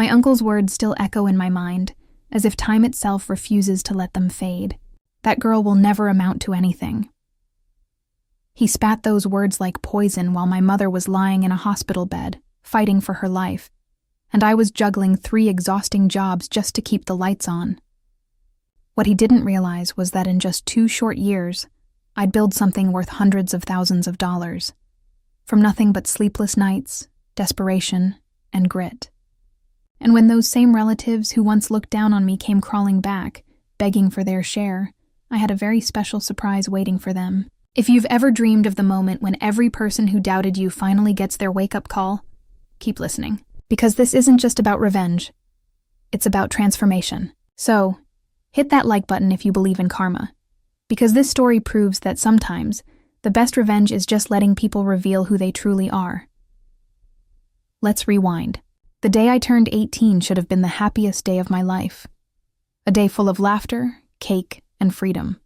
My uncle's words still echo in my mind, as if time itself refuses to let them fade. That girl will never amount to anything. He spat those words like poison while my mother was lying in a hospital bed, fighting for her life, and I was juggling 3 exhausting jobs just to keep the lights on. What he didn't realize was that in just 2 short years, I'd build something worth hundreds of thousands of dollars, from nothing but sleepless nights, desperation, and grit. And when those same relatives who once looked down on me came crawling back, begging for their share, I had a very special surprise waiting for them. If you've ever dreamed of the moment when every person who doubted you finally gets their wake-up call, keep listening. Because this isn't just about revenge. It's about transformation. So, hit that like button if you believe in karma. Because this story proves that sometimes, the best revenge is just letting people reveal who they truly are. Let's rewind. The day I turned 18 should have been the happiest day of my life. A day full of laughter, cake, and freedom.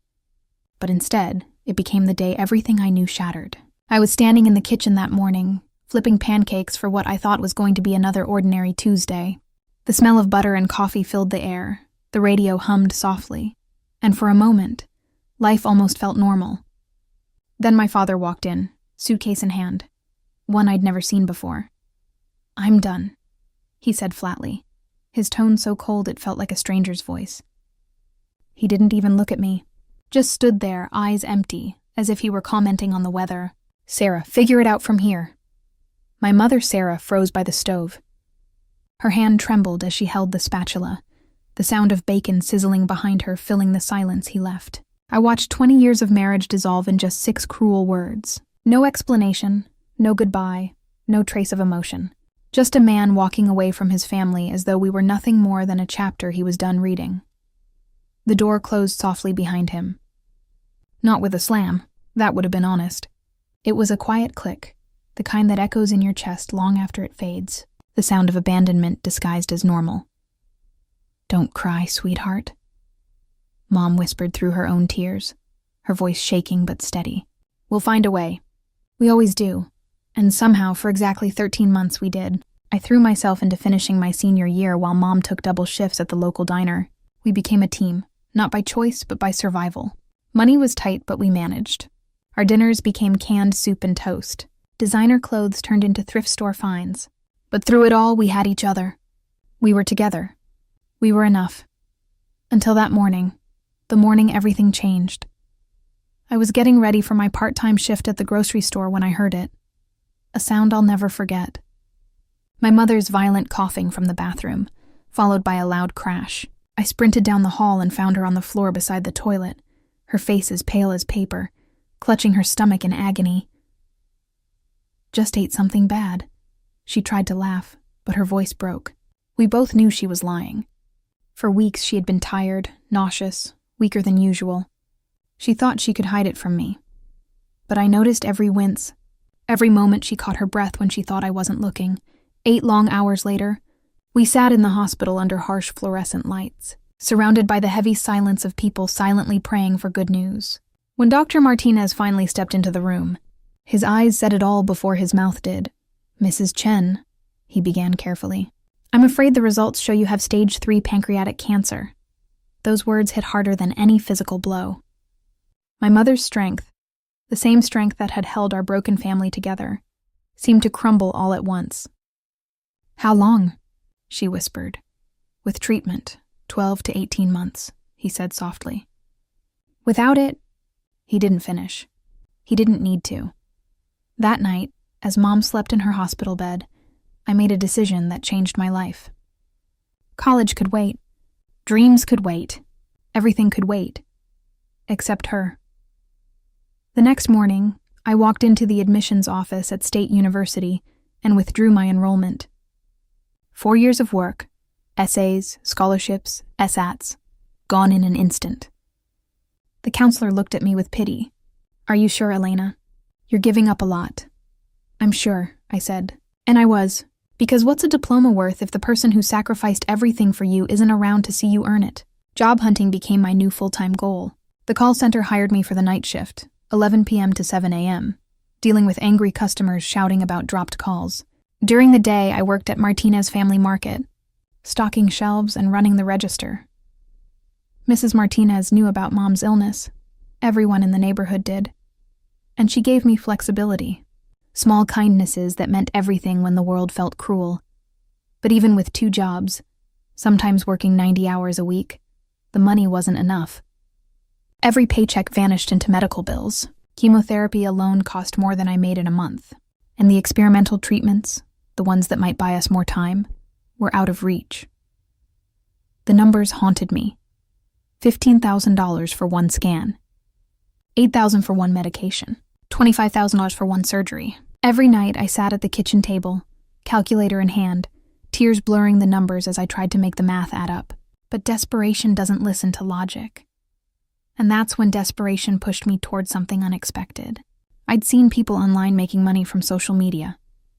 But instead, it became the day everything I knew shattered. I was standing in the kitchen that morning, flipping pancakes for what I thought was going to be another ordinary Tuesday. The smell of butter and coffee filled the air, the radio hummed softly, and for a moment, life almost felt normal. Then my father walked in, suitcase in hand, one I'd never seen before. "I'm done," he said flatly, his tone so cold it felt like a stranger's voice. He didn't even look at me, just stood there, eyes empty, as if he were commenting on the weather. "Sarah, figure it out from here." My mother, Sarah, froze by the stove. Her hand trembled as she held the spatula, the sound of bacon sizzling behind her filling the silence he left. I watched 20 years of marriage dissolve in just 6 cruel words. No explanation, no goodbye, no trace of emotion. Just a man walking away from his family as though we were nothing more than a chapter he was done reading. The door closed softly behind him. Not with a slam, that would have been honest. It was a quiet click, the kind that echoes in your chest long after it fades, the sound of abandonment disguised as normal. "Don't cry, sweetheart," Mom whispered through her own tears, her voice shaking but steady. "We'll find a way. We always do. And somehow, for exactly 13 months, we did. I threw myself into finishing my senior year while Mom took double shifts at the local diner. We became a team, not by choice, but by survival. Money was tight, but we managed. Our dinners became canned soup and toast. Designer clothes turned into thrift store finds. But through it all, we had each other. We were together. We were enough. Until that morning, the morning everything changed. I was getting ready for my part-time shift at the grocery store when I heard it. A sound I'll never forget. My mother's violent coughing from the bathroom, followed by a loud crash. I sprinted down the hall and found her on the floor beside the toilet, her face as pale as paper, clutching her stomach in agony. "Just ate something bad." She tried to laugh, but her voice broke. We both knew she was lying. For weeks she had been tired, nauseous, weaker than usual. She thought she could hide it from me. But I noticed every wince, every moment she caught her breath when she thought I wasn't looking. 8 long hours later, we sat in the hospital under harsh fluorescent lights, surrounded by the heavy silence of people silently praying for good news. When Dr. Martinez finally stepped into the room, his eyes said it all before his mouth did. "Mrs. Chen," he began carefully, "I'm afraid the results show you have stage 3 pancreatic cancer." Those words hit harder than any physical blow. My mother's strength, the same strength that had held our broken family together, seemed to crumble all at once. "How long?" she whispered. "With treatment, 12 to 18 months, he said softly. "Without it," he didn't finish. He didn't need to. That night, as Mom slept in her hospital bed, I made a decision that changed my life. College could wait. Dreams could wait. Everything could wait. Except her. The next morning, I walked into the admissions office at State University and withdrew my enrollment. 4 years of work, essays, scholarships, SATs, gone in an instant. The counselor looked at me with pity. "Are you sure, Elena? You're giving up a lot." "I'm sure," I said. And I was, because what's a diploma worth if the person who sacrificed everything for you isn't around to see you earn it? Job hunting became my new full-time goal. The call center hired me for the night shift, 11 p.m. to 7 a.m., dealing with angry customers shouting about dropped calls. During the day, I worked at Martinez Family Market, stocking shelves and running the register. Mrs. Martinez knew about Mom's illness. Everyone in the neighborhood did. And she gave me flexibility. Small kindnesses that meant everything when the world felt cruel. But even with 2 jobs, sometimes working 90 hours a week, the money wasn't enough. Every paycheck vanished into medical bills. Chemotherapy alone cost more than I made in a month. And the experimental treatments, the ones that might buy us more time, were out of reach. The numbers haunted me. $15,000 for 1 scan. $8,000 for 1 medication. $25,000 for 1 surgery. Every night I sat at the kitchen table, calculator in hand, tears blurring the numbers as I tried to make the math add up. But desperation doesn't listen to logic. And that's when desperation pushed me toward something unexpected. I'd seen people online making money from social media.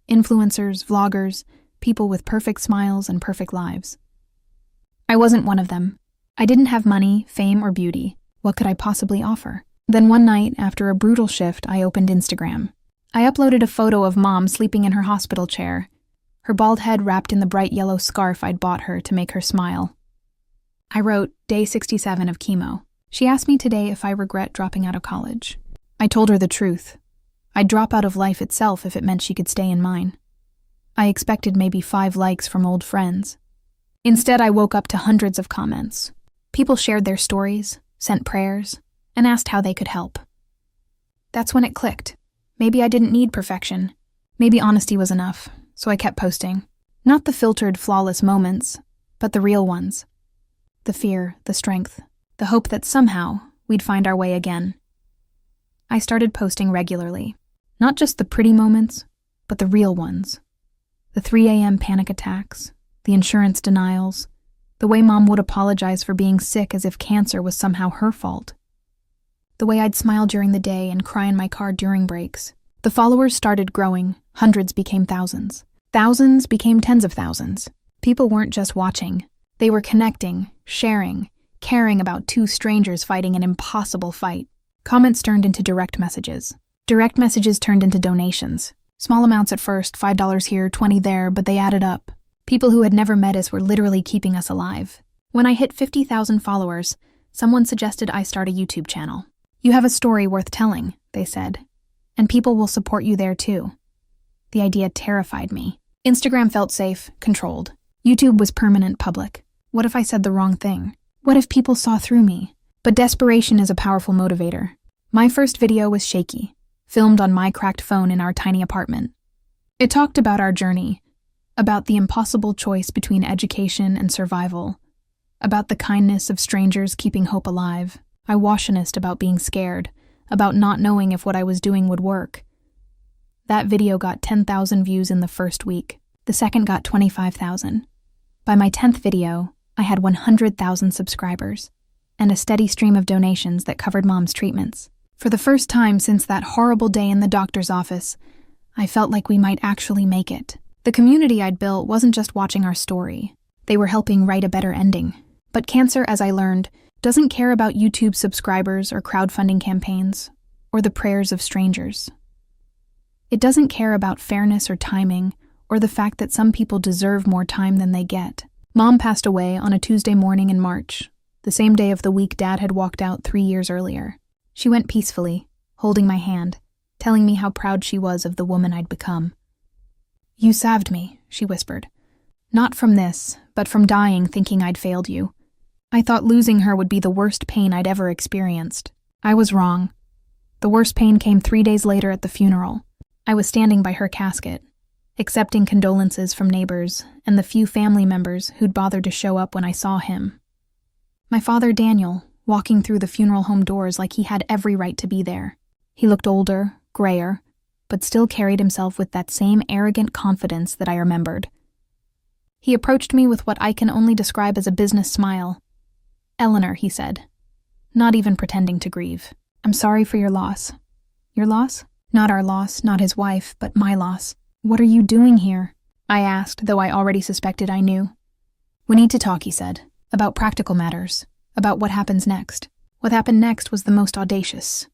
Influencers, vloggers, people with perfect smiles and perfect lives. I wasn't one of them. I didn't have money, fame, or beauty. What could I possibly offer? Then one night, after a brutal shift, I opened Instagram. I uploaded a photo of Mom sleeping in her hospital chair, her bald head wrapped in the bright yellow scarf I'd bought her to make her smile. I wrote, Day 67 of chemo. She asked me today if I regret dropping out of college. I told her the truth. I'd drop out of life itself if it meant she could stay in mine. I expected maybe 5 likes from old friends. Instead, I woke up to hundreds of comments. People shared their stories, sent prayers, and asked how they could help. That's when it clicked. Maybe I didn't need perfection. Maybe honesty was enough, so I kept posting. Not the filtered, flawless moments, but the real ones. The fear, the strength, the hope that somehow we'd find our way again. I started posting regularly. Not just the pretty moments, but the real ones. The 3 a.m. panic attacks, the insurance denials, the way Mom would apologize for being sick as if cancer was somehow her fault. The way I'd smile during the day and cry in my car during breaks. The followers started growing. Hundreds became thousands. Thousands became tens of thousands. People weren't just watching. They were connecting, sharing, caring about 2 strangers fighting an impossible fight. Comments turned into direct messages. Direct messages turned into donations. Small amounts at first, $5 here, $20 there, but they added up. People who had never met us were literally keeping us alive. When I hit 50,000 followers, someone suggested I start a YouTube channel. You have a story worth telling, they said, and people will support you there too. The idea terrified me. Instagram felt safe, controlled. YouTube was permanent, public. What if I said the wrong thing? What if people saw through me? But desperation is a powerful motivator. My first video was shaky, filmed on my cracked phone in our tiny apartment. It talked about our journey, about the impossible choice between education and survival, about the kindness of strangers keeping hope alive. I washinist about being scared, about not knowing if what I was doing would work. That video got 10,000 views in the first week. The second got 25,000. By my 10th video, I had 100,000 subscribers, and a steady stream of donations that covered Mom's treatments. For the first time since that horrible day in the doctor's office, I felt like we might actually make it. The community I'd built wasn't just watching our story. They were helping write a better ending. But cancer, as I learned, doesn't care about YouTube subscribers or crowdfunding campaigns, or the prayers of strangers. It doesn't care about fairness or timing, or the fact that some people deserve more time than they get. Mom passed away on a Tuesday morning in March, the same day of the week Dad had walked out 3 years earlier. She went peacefully, holding my hand, telling me how proud she was of the woman I'd become. You saved me, she whispered. Not from this, but from dying thinking I'd failed you. I thought losing her would be the worst pain I'd ever experienced. I was wrong. The worst pain came 3 days later at the funeral. I was standing by her casket, accepting condolences from neighbors and the few family members who'd bothered to show up when I saw him. My father, Daniel, walking through the funeral home doors like he had every right to be there. He looked older, grayer, but still carried himself with that same arrogant confidence that I remembered. He approached me with what I can only describe as a business smile. Eleanor, he said, not even pretending to grieve. I'm sorry for your loss. Your loss? Not our loss, not his wife, but my loss. What are you doing here? I asked, though I already suspected I knew. We need to talk, he said, about practical matters, about what happens next. What happened next was the most audacious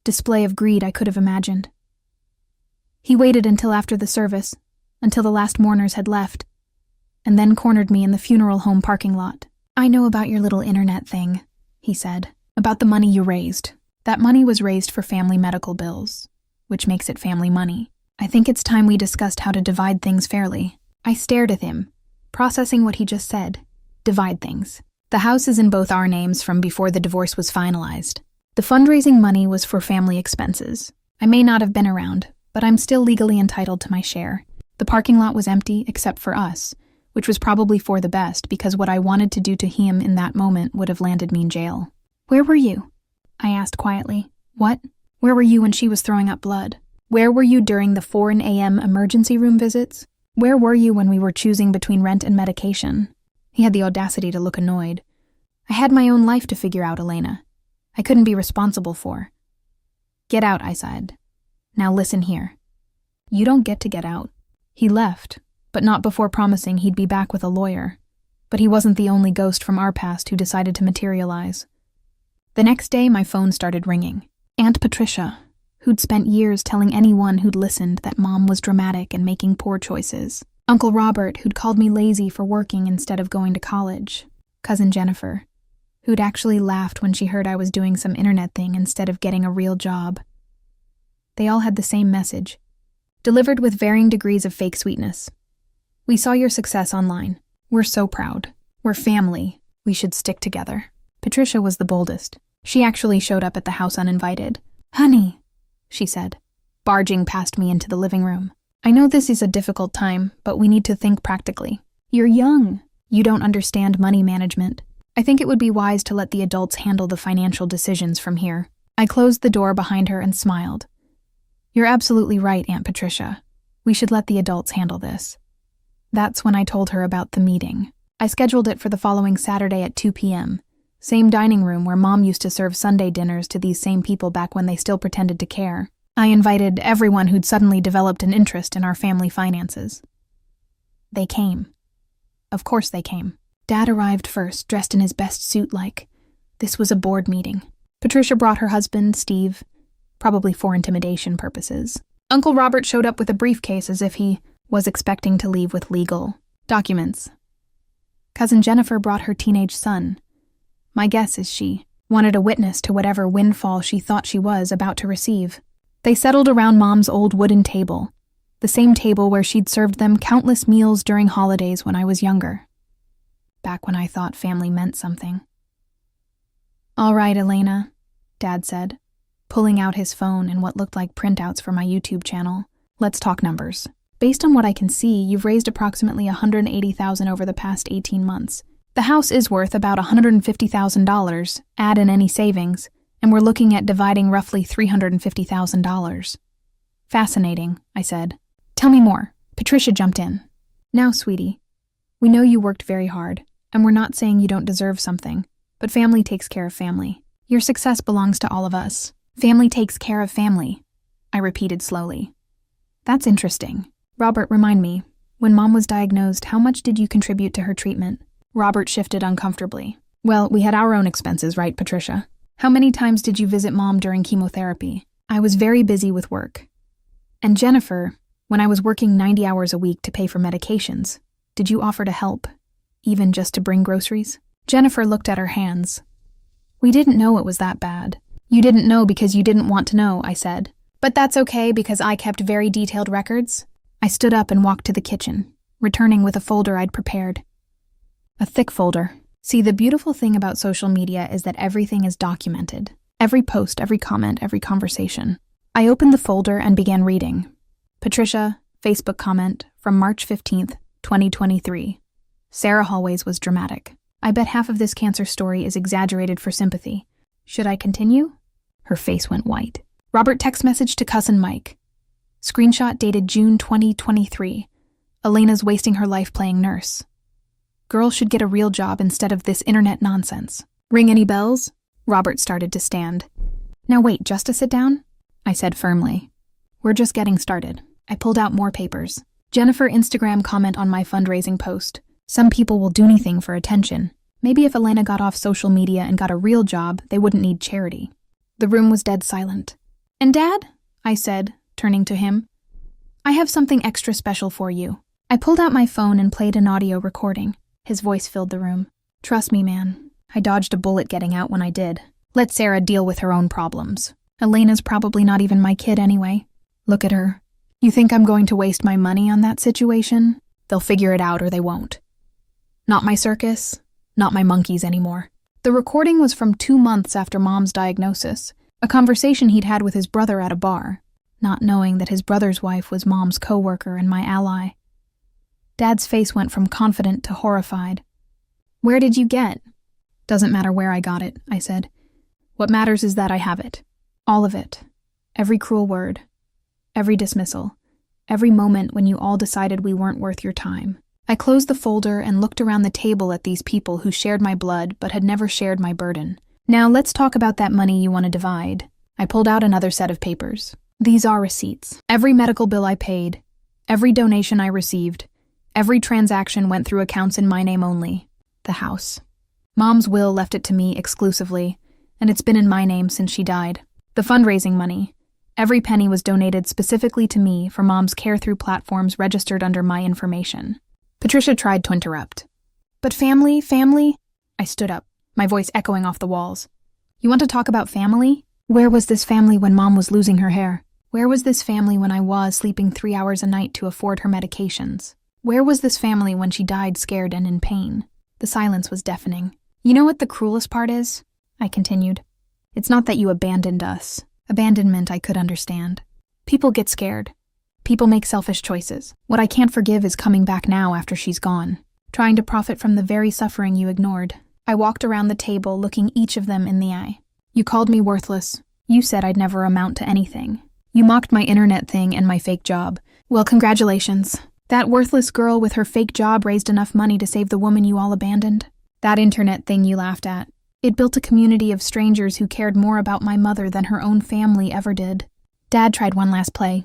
display of greed I could have imagined. He waited until after the service, until the last mourners had left, and then cornered me in the funeral home parking lot. "I know about your little internet thing," he said, "about the money you raised. That money was raised for family medical bills, which makes it family money. I think it's time we discussed how to divide things fairly." I stared at him, processing what he just said. Divide things. The house is in both our names from before the divorce was finalized. The fundraising money was for family expenses. I may not have been around, but I'm still legally entitled to my share. The parking lot was empty except for us, which was probably for the best because what I wanted to do to him in that moment would have landed me in jail. "Where were you?" I asked quietly. "What? Where were you when she was throwing up blood? Where were you during the 4 a.m. emergency room visits? Where were you when we were choosing between rent and medication?" He had the audacity to look annoyed. "I had my own life to figure out, Elena. I couldn't be responsible for." "Get out," I said. "Now listen here. You don't get to get out." He left, but not before promising he'd be back with a lawyer. But he wasn't the only ghost from our past who decided to materialize. The next day, my phone started ringing. Aunt Patricia, who'd spent years telling anyone who'd listened that Mom was dramatic and making poor choices. Uncle Robert, who'd called me lazy for working instead of going to college. Cousin Jennifer, who'd actually laughed when she heard I was doing some internet thing instead of getting a real job. They all had the same message, delivered with varying degrees of fake sweetness. "We saw your success online. We're so proud. We're family. We should stick together." Patricia was the boldest. She actually showed up at the house uninvited. "Honey," she said, barging past me into the living room. "I know this is a difficult time, but we need to think practically. You're young. You don't understand money management. I think it would be wise to let the adults handle the financial decisions from here." I closed the door behind her and smiled. "You're absolutely right, Aunt Patricia. We should let the adults handle this." That's when I told her about the meeting. I scheduled it for the following Saturday at 2 p.m., same dining room where Mom used to serve Sunday dinners to these same people back when they still pretended to care. I invited everyone who'd suddenly developed an interest in our family finances. They came. Of course they came. Dad arrived first, dressed in his best suit like this was a board meeting. Patricia brought her husband, Steve, probably for intimidation purposes. Uncle Robert showed up with a briefcase as if he was expecting to leave with legal documents. Cousin Jennifer brought her teenage son. My guess is she wanted a witness to whatever windfall she thought she was about to receive. They settled around Mom's old wooden table, the same table where she'd served them countless meals during holidays when I was younger, back when I thought family meant something. "All right, Elena," Dad said, pulling out his phone and what looked like printouts for my YouTube channel. "Let's talk numbers. Based on what I can see, you've raised approximately $180,000 over the past 18 months. The house is worth about $150,000, add in any savings, and we're looking at dividing roughly $350,000. "Fascinating," I said. "Tell me more." Patricia jumped in. "Now, sweetie, we know you worked very hard, and we're not saying you don't deserve something, but family takes care of family. Your success belongs to all of us. Family takes care of family," I repeated slowly. "That's interesting. Robert, remind me, when Mom was diagnosed, how much did you contribute to her treatment?" Robert shifted uncomfortably. "Well, we had our own expenses, right, Patricia? How many times did you visit Mom during chemotherapy?" "I was very busy with work. And Jennifer, when I was working 90 hours a week to pay for medications, did you offer to help, even just to bring groceries?" Jennifer looked at her hands. "We didn't know it was that bad." "You didn't know because you didn't want to know," I said. "But that's okay because I kept very detailed records." I stood up and walked to the kitchen, returning with a folder I'd prepared. A thick folder. See, the beautiful thing about social media is that everything is documented. Every post, every comment, every conversation. I opened the folder and began reading. Patricia, Facebook comment from March 15th, 2023. Sarah Hallways was dramatic. I bet half of this cancer story is exaggerated for sympathy. Should I continue? Her face went white. Robert text message to cousin Mike. Screenshot dated June 2023. Elena's wasting her life playing nurse. Girls should get a real job instead of this internet nonsense. Ring any bells? Robert started to stand. Now wait, just to sit down? I said firmly. We're just getting started. I pulled out more papers. Jennifer Instagram comment on my fundraising post. Some people will do anything for attention. Maybe if Elena got off social media and got a real job, they wouldn't need charity. The room was dead silent. And Dad? I said, turning to him. I have something extra special for you. I pulled out my phone and played an audio recording. His voice filled the room. Trust me, man. I dodged a bullet getting out when I did. Let Sarah deal with her own problems. Elena's probably not even my kid anyway. Look at her. You think I'm going to waste my money on that situation? They'll figure it out or they won't. Not my circus, not my monkeys anymore. The recording was from 2 months after Mom's diagnosis, a conversation he'd had with his brother at a bar, not knowing that his brother's wife was Mom's coworker and my ally. Dad's face went from confident to horrified. Where did you get? Doesn't matter where I got it, I said. What matters is that I have it. All of it. Every cruel word. Every dismissal. Every moment when you all decided we weren't worth your time. I closed the folder and looked around the table at these people who shared my blood but had never shared my burden. Now let's talk about that money you want to divide. I pulled out another set of papers. These are receipts. Every medical bill I paid, every donation I received, every transaction went through accounts in my name only. The house. Mom's will left it to me exclusively, and it's been in my name since she died. The fundraising money. Every penny was donated specifically to me for Mom's care-through platforms registered under my information. Patricia tried to interrupt. But family? I stood up, my voice echoing off the walls. You want to talk about family? Where was this family when Mom was losing her hair? Where was this family when I was sleeping 3 hours a night to afford her medications? Where was this family when she died scared and in pain? The silence was deafening. You know what the cruelest part is? I continued. It's not that you abandoned us. Abandonment I could understand. People get scared. People make selfish choices. What I can't forgive is coming back now after she's gone, trying to profit from the very suffering you ignored. I walked around the table, looking each of them in the eye. You called me worthless. You said I'd never amount to anything. You mocked my internet thing and my fake job. Well, congratulations. That worthless girl with her fake job raised enough money to save the woman you all abandoned. That internet thing you laughed at. It built a community of strangers who cared more about my mother than her own family ever did. Dad tried one last play.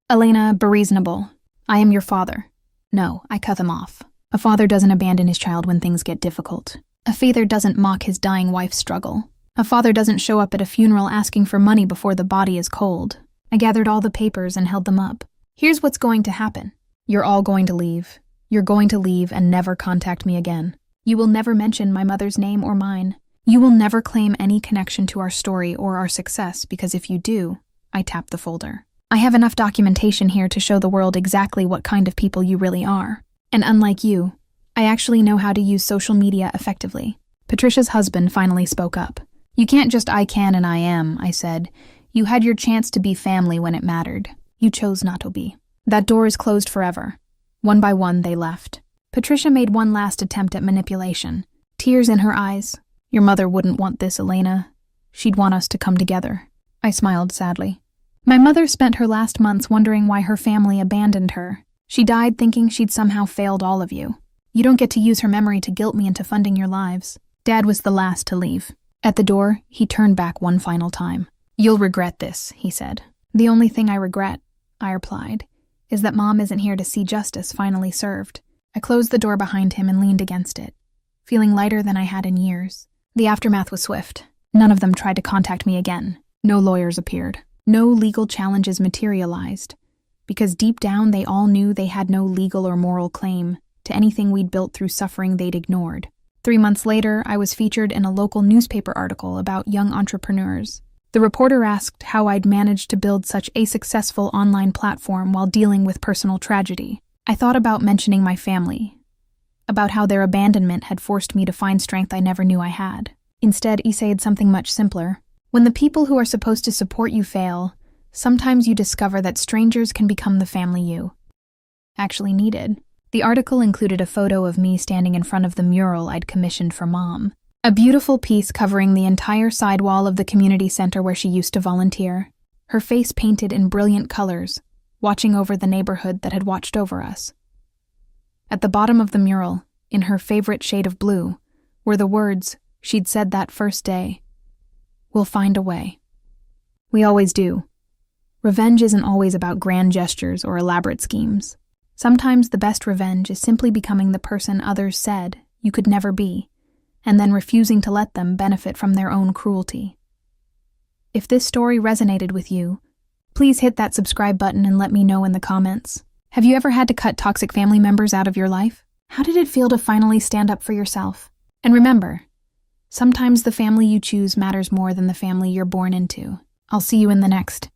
Elena, be reasonable. I am your father. No, I cut them off. A father doesn't abandon his child when things get difficult. A father doesn't mock his dying wife's struggle. A father doesn't show up at a funeral asking for money before the body is cold. I gathered all the papers and held them up. Here's what's going to happen. You're all going to leave. You're going to leave and never contact me again. You will never mention my mother's name or mine. You will never claim any connection to our story or our success because if you do, I tapped the folder. I have enough documentation here to show the world exactly what kind of people you really are. And unlike you, I actually know how to use social media effectively. Patricia's husband finally spoke up. You can't just I can and I am, I said. You had your chance to be family when it mattered. You chose not to be. That door is closed forever. One by one, they left. Patricia made one last attempt at manipulation. Tears in her eyes. Your mother wouldn't want this, Elena. She'd want us to come together. I smiled sadly. My mother spent her last months wondering why her family abandoned her. She died thinking she'd somehow failed all of you. You don't get to use her memory to guilt me into funding your lives. Dad was the last to leave. At the door, he turned back one final time. You'll regret this, he said. The only thing I regret, I replied, is that Mom isn't here to see justice finally served. I closed the door behind him and leaned against it, feeling lighter than I had in years. The aftermath was swift. None of them tried to contact me again. No lawyers appeared. No legal challenges materialized, because deep down they all knew they had no legal or moral claim to anything we'd built through suffering they'd ignored. 3 months later, I was featured in a local newspaper article about young entrepreneurs. The reporter asked how I'd managed to build such a successful online platform while dealing with personal tragedy. I thought about mentioning my family, about how their abandonment had forced me to find strength I never knew I had. Instead, he said something much simpler. When the people who are supposed to support you fail, sometimes you discover that strangers can become the family you actually needed. The article included a photo of me standing in front of the mural I'd commissioned for Mom. A beautiful piece covering the entire side wall of the community center where she used to volunteer. Her face painted in brilliant colors, watching over the neighborhood that had watched over us. At the bottom of the mural, in her favorite shade of blue, were the words she'd said that first day. We'll find a way. We always do. Revenge isn't always about grand gestures or elaborate schemes. Sometimes the best revenge is simply becoming the person others said you could never be, and then refusing to let them benefit from their own cruelty. If this story resonated with you, please hit that subscribe button and let me know in the comments. Have you ever had to cut toxic family members out of your life? How did it feel to finally stand up for yourself? And remember, sometimes the family you choose matters more than the family you're born into. I'll see you in the next